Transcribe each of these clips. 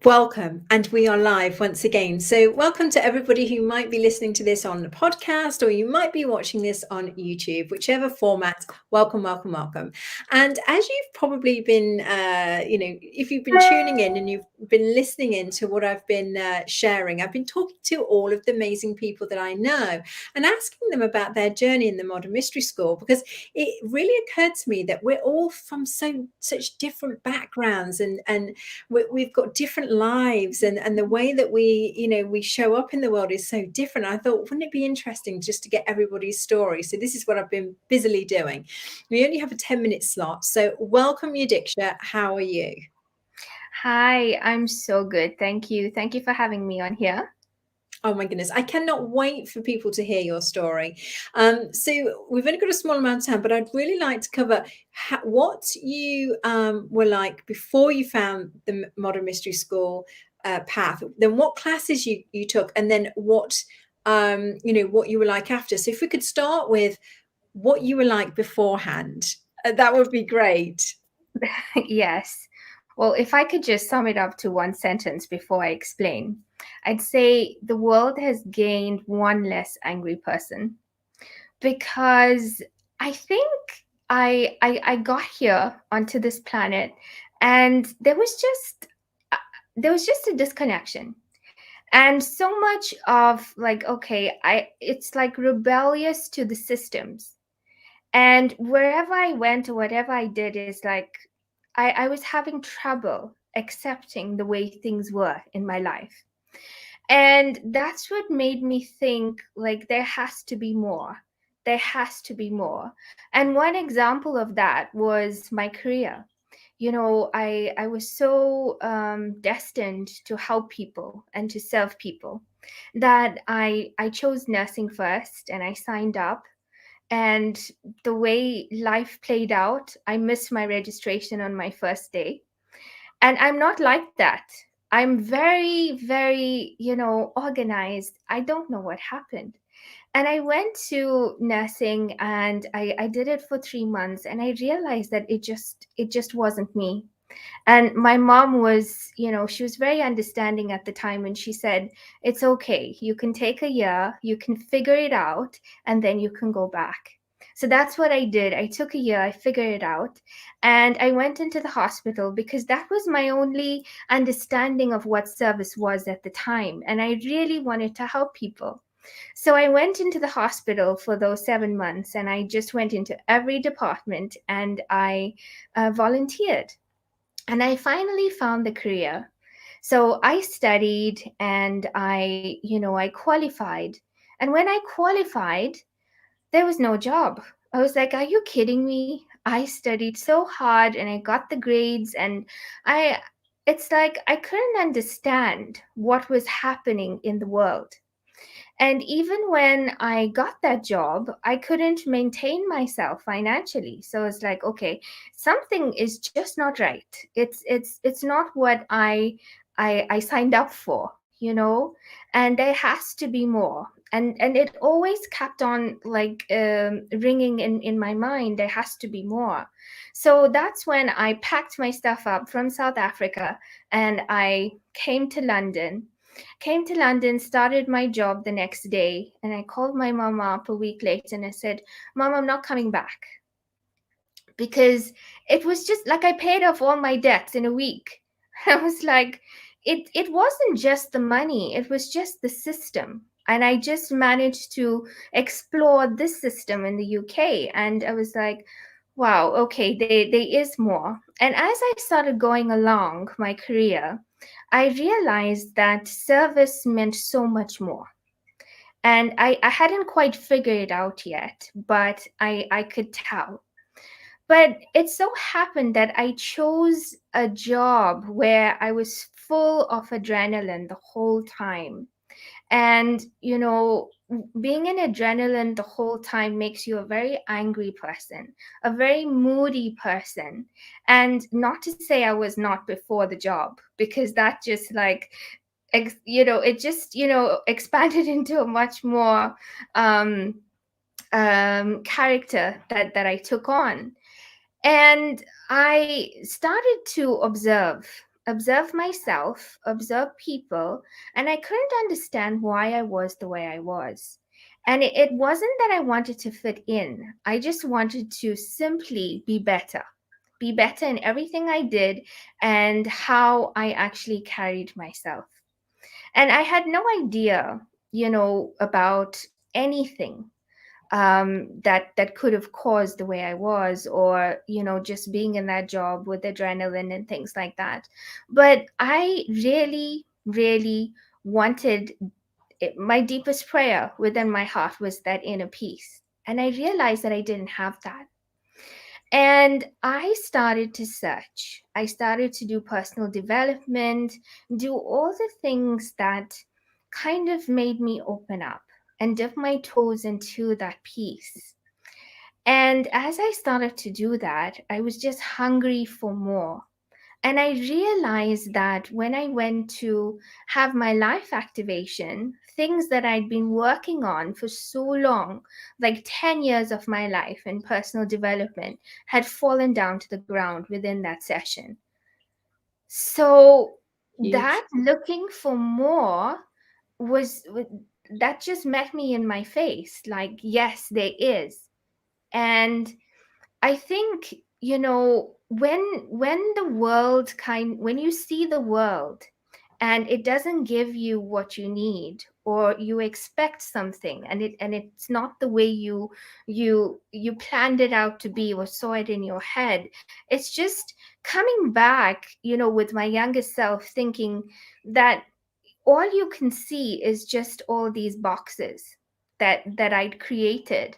Welcome, and we are live once again. So, welcome to everybody who might be listening to this on the podcast or you might be watching this on YouTube, whichever format. Welcome, welcome, welcome. And as you've probably been, if you've been tuning in and you've been listening in to what I've been sharing, I've been talking to all of the amazing people that I know and asking them about their journey in the Modern Mystery School, because it really occurred to me that we're all from such different backgrounds and we've got different lives, and the way that we show up in the world is so different. I thought, wouldn't it be interesting just to get everybody's story? So this is what I've been busily doing. We only have a 10-minute slot, so welcome, Yadiksha. How are you? Hi, I'm so good. Thank you. Thank you for having me on here. Oh my goodness, I cannot wait for people to hear your story. So we've only got a small amount of time, but I'd really like to cover what you were like before you found the Modern Mystery School path, then what classes you took, and then what what you were like after. So if we could start with what you were like beforehand, that would be great. Yes. Well, if I could just sum it up to one sentence before I explain, I'd say the world has gained one less angry person, because I think I got here onto this planet, and there was just a disconnection. And so much of, like, okay, I it's like rebellious to the systems. And wherever I went or whatever I did is like I was having trouble accepting the way things were in my life. And that's what made me think, like, there has to be more. There has to be more. And one example of that was my career. I was so destined to help people and to serve people that I chose nursing first, and I signed up. And the way life played out, I missed my registration on my first day. And I'm not like that. I'm very, very, organized. I don't know what happened. And I went to nursing, and I did it for 3 months, and I realized that it just wasn't me. And my mom was, she was very understanding at the time, and she said, it's okay, you can take a year, you can figure it out, and then you can go back. So that's what I did. I took a year, I figured it out, and I went into the hospital because that was my only understanding of what service was at the time, and I really wanted to help people. So I went into the hospital for those 7 months, and I just went into every department, and I volunteered, and I finally found the career. So I studied, and I qualified. And when I qualified, there was no job. I was like, are you kidding me? I studied so hard and I got the grades, and I it's like I couldn't understand what was happening in the world. And even when I got that job, I couldn't maintain myself financially. So it's like, okay, something is just not right. It's not what I signed up for, and there has to be more. And it always kept on, like, ringing in my mind, there has to be more. So that's when I packed my stuff up from South Africa, and I came to London, started my job the next day, and I called my mom up a week later, and I said, Mom, I'm not coming back. Because it was just like I paid off all my debts in a week. I was like, it wasn't just the money, it was just the system. And I just managed to explore this system in the UK. And I was like, wow, okay, there is more. And as I started going along my career, I realized that service meant so much more. And I hadn't quite figured it out yet, but I could tell. But it so happened that I chose a job where I was full of adrenaline the whole time. And, being in adrenaline the whole time makes you a very angry person, a very moody person. And not to say I was not before the job, because that just, like, it just, expanded into a much more um, character that I took on. And I started to observe. observe myself, observe people, and I couldn't understand why I was the way I was. And it wasn't that I wanted to fit in, I just wanted to simply be better in everything I did and how I actually carried myself. And I had no idea, about anything that could have caused the way I was, or just being in that job with adrenaline and things like that. But I really, really wanted it. My deepest prayer within my heart was that inner peace, and I realized that I didn't have that. And I started to search. I started to do personal development, do all the things that kind of made me open up and dip my toes into that peace. And as I started to do that, I was just hungry for more. And I realized that when I went to have my life activation, things that I'd been working on for so long, like 10 years of my life in personal development, had fallen down to the ground within that session. So Huge. that looking for more was that just met me in my face like, yes, there is. And I think, when the world when you see the world and it doesn't give you what you need, or you expect something and it's not the way you planned it out to be or saw it in your head. It's just coming back, with my younger self, thinking that all you can see is just all these boxes that I'd created.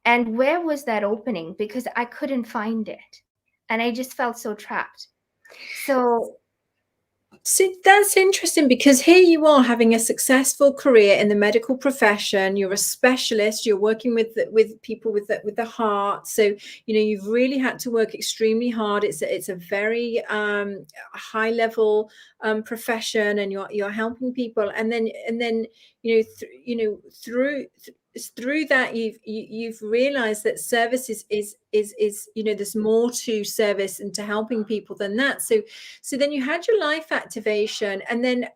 And where was that opening? Because I couldn't find it. And I just felt so trapped. So So that's interesting, because here you are having a successful career in the medical profession. You're a specialist. You're working with people with the heart. So you've really had to work extremely hard. It's a very high level profession, and you're helping people. And then through that you've realized that service is there's more to service and to helping people than that. So then you had your life activation, and then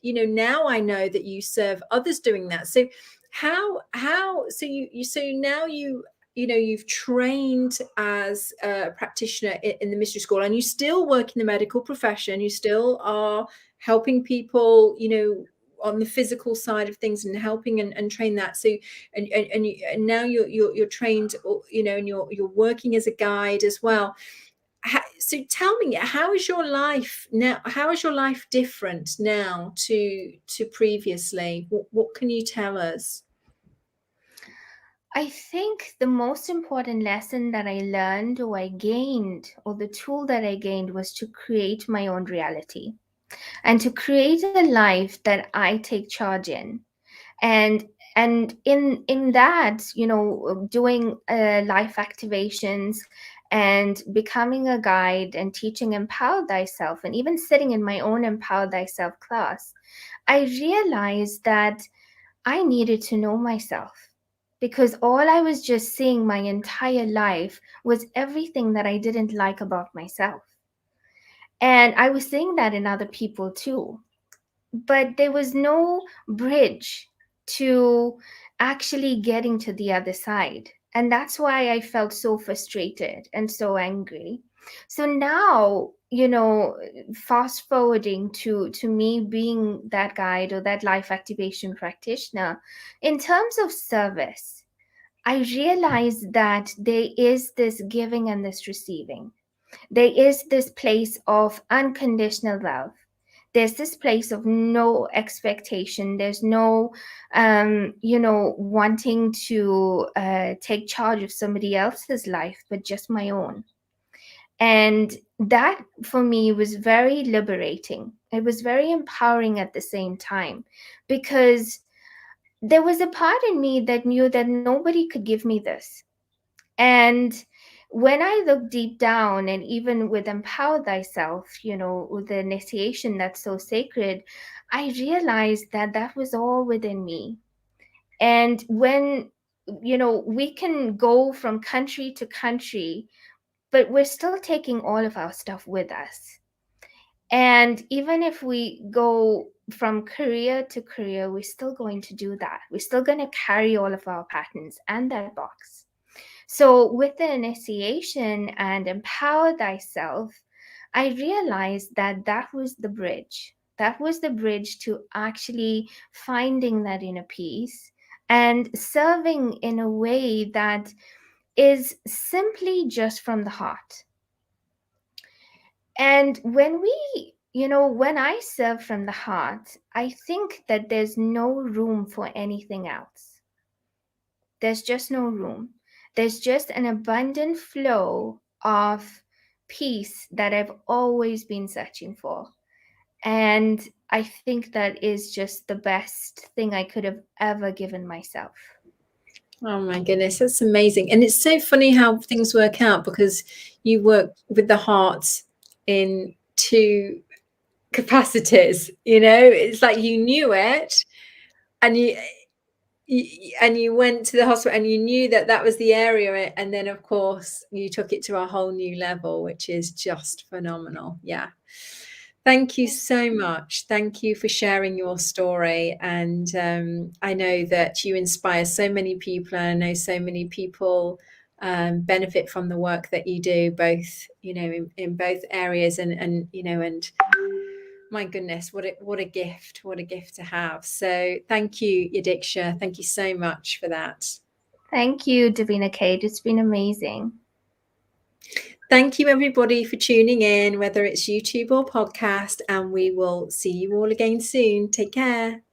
now I know that you serve others doing that. So so now you've trained as a practitioner in the mystery school, and you still work in the medical profession. You still are helping people on the physical side of things, and helping and train that. So and now you're trained, and you're working as a guide as well. So tell me, how is your life now? How is your life different now to previously? What can you tell us? I think the most important lesson that I learned or I gained, or the tool that I gained, was to create my own reality and to create a life that I take charge in. And in that, doing life activations and becoming a guide and teaching Empower Thyself, and even sitting in my own Empower Thyself class, I realized that I needed to know myself, because all I was just seeing my entire life was everything that I didn't like about myself. And I was seeing that in other people too, but there was no bridge to actually getting to the other side. And that's why I felt so frustrated and so angry. So now, fast forwarding to me being that guide or that life activation practitioner, in terms of service, I realized that there is this giving and this receiving. There is this place of unconditional love. There's this place of no expectation. There's no wanting to take charge of somebody else's life, but just my own. And that for me was very liberating. It was very empowering at the same time, because there was a part in me that knew that nobody could give me this. And when I look deep down, and even with Empower Thyself, with the initiation that's so sacred, I realized that that was all within me. And when, we can go from country to country, but we're still taking all of our stuff with us. And even if we go from career to career, we're still going to do that. We're still going to carry all of our patterns and that box. So with the initiation and empower thyself, I realized that that was the bridge. That was the bridge to actually finding that inner peace and serving in a way that is simply just from the heart. And when I serve from the heart, I think that there's no room for anything else. There's just no room. There's just an abundant flow of peace that I've always been searching for. And I think that is just the best thing I could have ever given myself. Oh my goodness, that's amazing. And it's so funny how things work out, because you work with the heart in two capacities, it's like you knew it, and you went to the hospital and you knew that that was the area, and then of course you took it to a whole new level, which is just phenomenal. Yeah. Thank you so much. Thank you for sharing your story. And I know that you inspire so many people, and I know so many people benefit from the work that you do, both, in both areas. And my goodness, what a gift, to have. So thank you, Yadiksha. Thank you so much for that. Thank you, Davina Kate. It's been amazing. Thank you, everybody, for tuning in, whether it's YouTube or podcast, and we will see you all again soon. Take care.